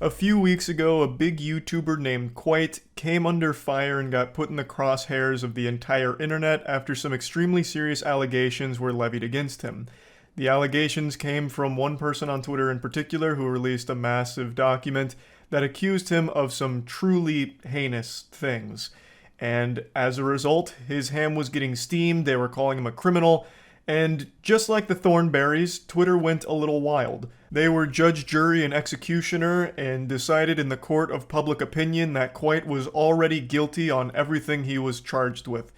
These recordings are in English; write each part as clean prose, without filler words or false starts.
A few weeks ago, a big YouTuber named Kwite came under fire and got put in the crosshairs of the entire internet after some extremely serious allegations were levied against him. The allegations came from one person on Twitter in particular who released a massive document that accused him of some truly heinous things. And as a result, his ham was getting steamed, they were calling him a criminal, and just like the Thornberrys, Twitter went a little wild. They were judge, jury, and executioner and decided in the court of public opinion that Kwite was already guilty on everything he was charged with.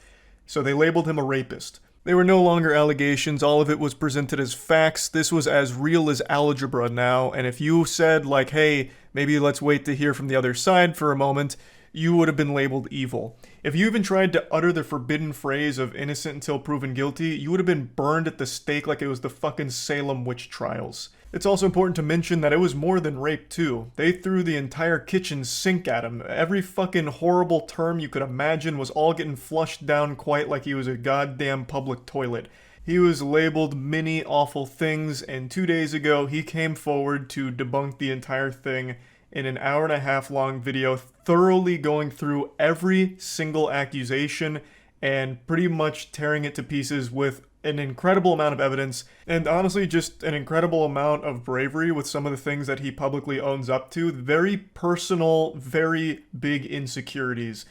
So they labeled him a rapist. They were no longer allegations, all of it was presented as facts. This was as real as algebra now, and if you said, like, hey, maybe let's wait to hear from the other side for a moment, you would have been labeled evil. If you even tried to utter the forbidden phrase of innocent until proven guilty, you would have been burned at the stake like it was the fucking Salem witch trials. It's also important to mention that it was more than rape too. They threw the entire kitchen sink at him. Every fucking horrible term you could imagine was all getting flushed down quite like he was a goddamn public toilet. He was labeled many awful things, and 2 days ago he came forward to debunk the entire thing in an hour-and-a-half long video, thoroughly going through every single accusation and pretty much tearing it to pieces with an incredible amount of evidence, and honestly just an incredible amount of bravery with some of the things that he publicly owns up to. Very personal, very big insecurities,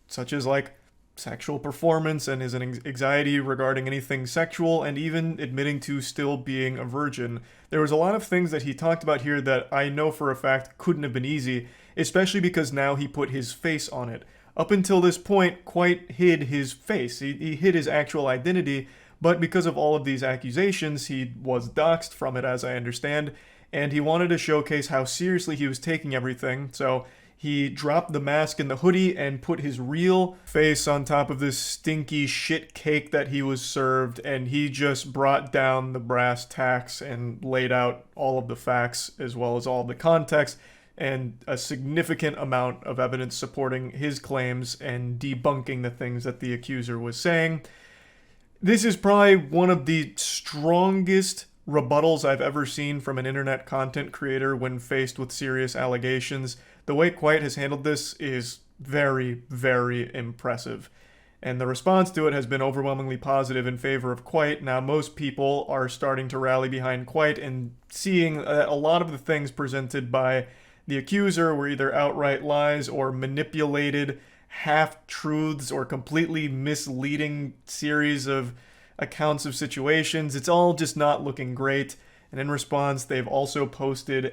such as like sexual performance and his anxiety regarding anything sexual, and even admitting to still being a virgin. There was a lot of things that he talked about here that I know for a fact couldn't have been easy, especially because now he put his face on it. Up until this point, Kwite hid his face. He hid his actual identity, but because of all of these accusations, he was doxxed from it, as I understand, and he wanted to showcase how seriously he was taking everything, so he dropped the mask and the hoodie and put his real face on top of this stinky shit cake that he was served, and he just brought down the brass tacks and laid out all of the facts as well as all of the context and a significant amount of evidence supporting his claims and debunking the things that the accuser was saying. This is probably one of the strongest rebuttals I've ever seen from an internet content creator when faced with serious allegations. The way Kwite has handled this is very, very impressive. And the response to it has been overwhelmingly positive in favor of Kwite. Now, most people are starting to rally behind Kwite and seeing a lot of the things presented by the accuser were either outright lies or manipulated half-truths or completely misleading series of accounts of situations. It's all just not looking great. And in response, they've also posted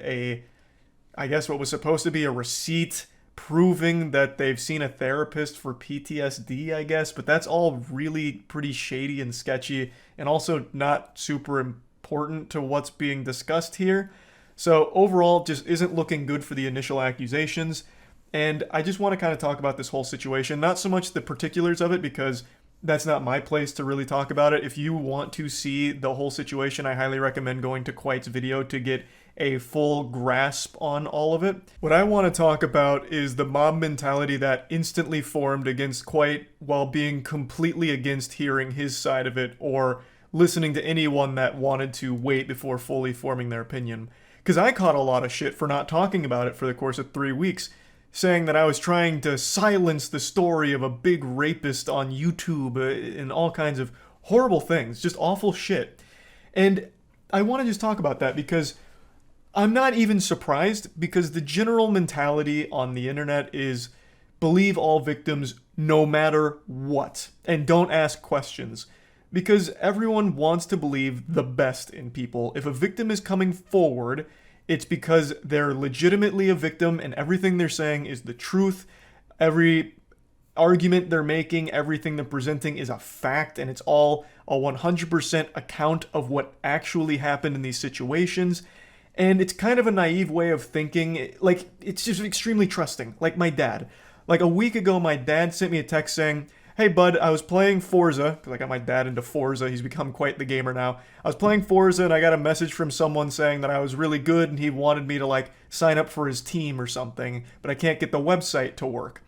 I guess what was supposed to be a receipt proving that they've seen a therapist for PTSD, I guess, but that's all really pretty shady and sketchy and also not super important to what's being discussed here. So overall, just isn't looking good for the initial accusations. And I just want to kind of talk about this whole situation, not so much the particulars of it, because that's not my place to really talk about it. If you want to see the whole situation, I highly recommend going to Kwite's video to get a full grasp on all of it. What I want to talk about is the mob mentality that instantly formed against Kwite while being completely against hearing his side of it or listening to anyone that wanted to wait before fully forming their opinion. Because I caught a lot of shit for not talking about it for the course of 3 weeks, saying that I was trying to silence the story of a big rapist on YouTube and all kinds of horrible things, just awful shit. And I want to just talk about that because I'm not even surprised, because the general mentality on the internet is believe all victims no matter what, and don't ask questions. Because everyone wants to believe the best in people. If a victim is coming forward, it's because they're legitimately a victim and everything they're saying is the truth. Every argument they're making, everything they're presenting is a fact, and it's all a 100% account of what actually happened in these situations. And it's kind of a naive way of thinking. Like, it's just extremely trusting. Like my dad. Like a week ago, my dad sent me a text saying, "Hey bud, I was playing Forza," because I got my dad into Forza, he's become quite the gamer now. I was playing Forza and I got a message from someone saying that I was really good and he wanted me to like sign up for his team or something, but I can't get the website to work.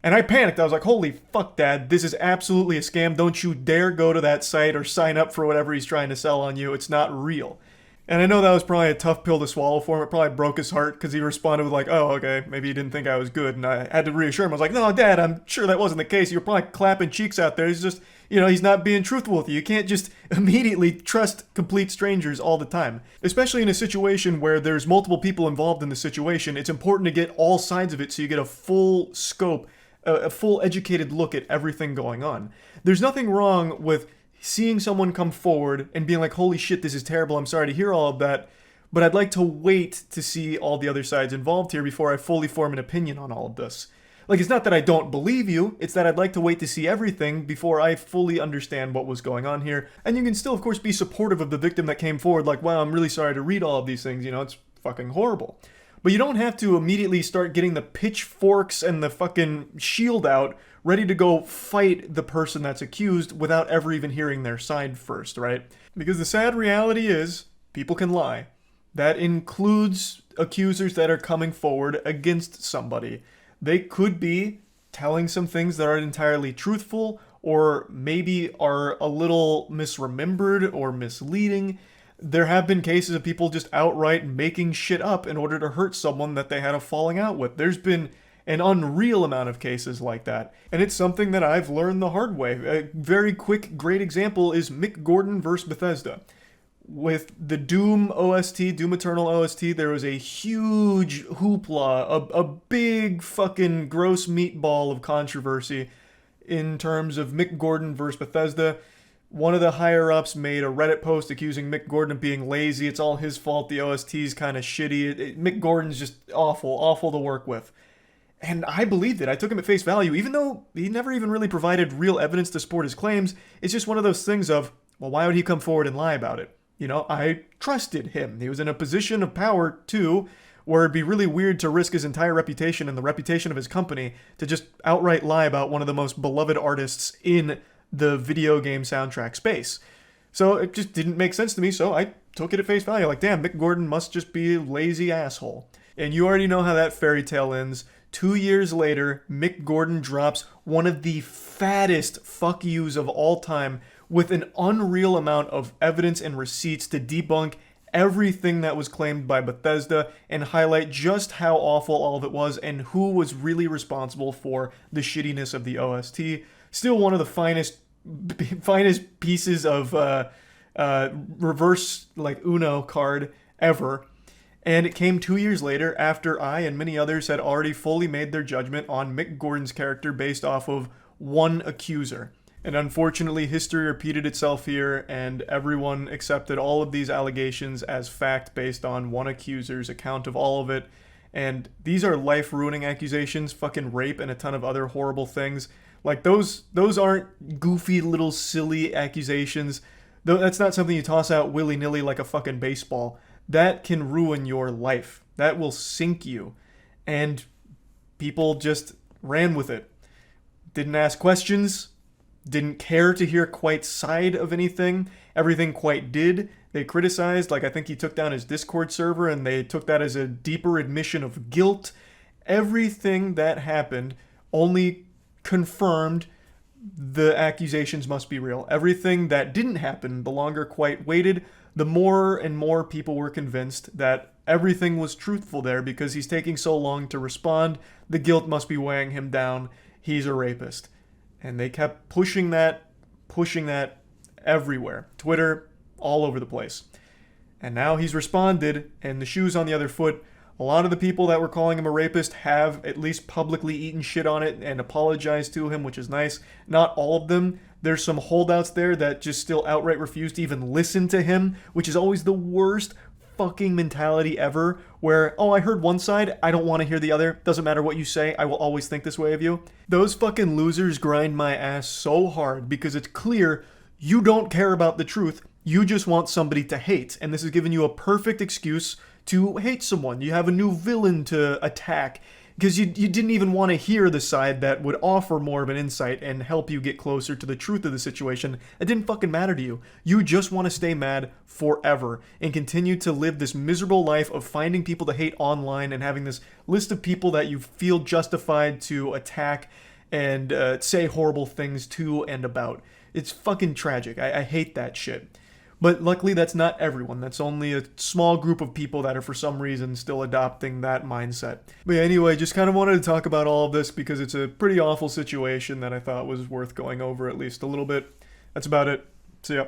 And I panicked. I was like, holy fuck, Dad, this is absolutely a scam. Don't you dare go to that site or sign up for whatever he's trying to sell on you. It's not real. And I know that was probably a tough pill to swallow for him. It probably broke his heart because he responded with like, "Oh, okay, maybe you didn't think I was good." And I had to reassure him. I was like, "No, Dad, I'm sure that wasn't the case. You're probably clapping cheeks out there. He's just, he's not being truthful with you. You can't just immediately trust complete strangers all the time. Especially in a situation where there's multiple people involved in the situation. It's important to get all sides of it so you get a full scope, a full educated look at everything going on. There's nothing wrong with seeing someone come forward and being like, holy shit, this is terrible, I'm sorry to hear all of that, but I'd like to wait to see all the other sides involved here before I fully form an opinion on all of this. Like, it's not that I don't believe you, it's that I'd like to wait to see everything before I fully understand what was going on here. And you can still, of course, be supportive of the victim that came forward, like, wow, I'm really sorry to read all of these things, it's fucking horrible. But you don't have to immediately start getting the pitchforks and the fucking shield out ready to go fight the person that's accused without ever even hearing their side first, right? Because the sad reality is, people can lie. That includes accusers that are coming forward against somebody. They could be telling some things that aren't entirely truthful, or maybe are a little misremembered or misleading. There have been cases of people just outright making shit up in order to hurt someone that they had a falling out with. There's been an unreal amount of cases like that. And it's something that I've learned the hard way. A very quick, great example is Mick Gordon versus Bethesda. With the Doom OST, Doom Eternal OST, there was a huge hoopla, a big fucking gross meatball of controversy in terms of Mick Gordon versus Bethesda. One of the higher-ups made a Reddit post accusing Mick Gordon of being lazy. It's all his fault. The OST's kind of shitty. Mick Gordon's just awful to work with. And I believed it. I took him at face value, even though he never even really provided real evidence to support his claims. It's just one of those things of, well, why would he come forward and lie about it? I trusted him. He was in a position of power, too, where it'd be really weird to risk his entire reputation and the reputation of his company to just outright lie about one of the most beloved artists in the video game soundtrack space. So it just didn't make sense to me, so I took it at face value. Like, damn, Mick Gordon must just be a lazy asshole. And you already know how that fairy tale ends. 2 years later, Mick Gordon drops one of the fattest fuck yous of all time with an unreal amount of evidence and receipts to debunk everything that was claimed by Bethesda and highlight just how awful all of it was and who was really responsible for the shittiness of the OST. Still one of the finest pieces of reverse, like, Uno card ever. And it came 2 years later after I and many others had already fully made their judgment on Mick Gordon's character based off of one accuser. And unfortunately, history repeated itself here, and everyone accepted all of these allegations as fact based on one accuser's account of all of it. And these are life-ruining accusations, fucking rape and a ton of other horrible things. Like, those aren't goofy little silly accusations. That's not something you toss out willy-nilly like a fucking baseball. That can ruin your life. That will sink you. And people just ran with it. Didn't ask questions. Didn't care to hear Kwite's side of anything. Everything Kwite did, they criticized. Like, I think he took down his Discord server and they took that as a deeper admission of guilt. Everything that happened only confirmed the accusations must be real. Everything that didn't happen, the longer Kwite waited, the more and more people were convinced that everything was truthful there because he's taking so long to respond. The guilt must be weighing him down. He's a rapist. And they kept pushing that everywhere. Twitter, all over the place. And now he's responded, and the shoe's on the other foot. A lot of the people that were calling him a rapist have at least publicly eaten shit on it and apologized to him, which is nice. Not all of them. There's some holdouts there that just still outright refuse to even listen to him, which is always the worst fucking mentality ever, where, oh, I heard one side, I don't want to hear the other. Doesn't matter what you say, I will always think this way of you. Those fucking losers grind my ass so hard because it's clear you don't care about the truth. You just want somebody to hate, and this has given you a perfect excuse to hate someone. You have a new villain to attack because you didn't even want to hear the side that would offer more of an insight and help you get closer to the truth of the situation. It didn't fucking matter to you. You just want to stay mad forever and continue to live this miserable life of finding people to hate online and having this list of people that you feel justified to attack and say horrible things to and about. It's fucking tragic. I hate that shit. But luckily, that's not everyone. That's only a small group of people that are for some reason still adopting that mindset. But yeah, anyway, just kind of wanted to talk about all of this because it's a pretty awful situation that I thought was worth going over at least a little bit. That's about it. See ya.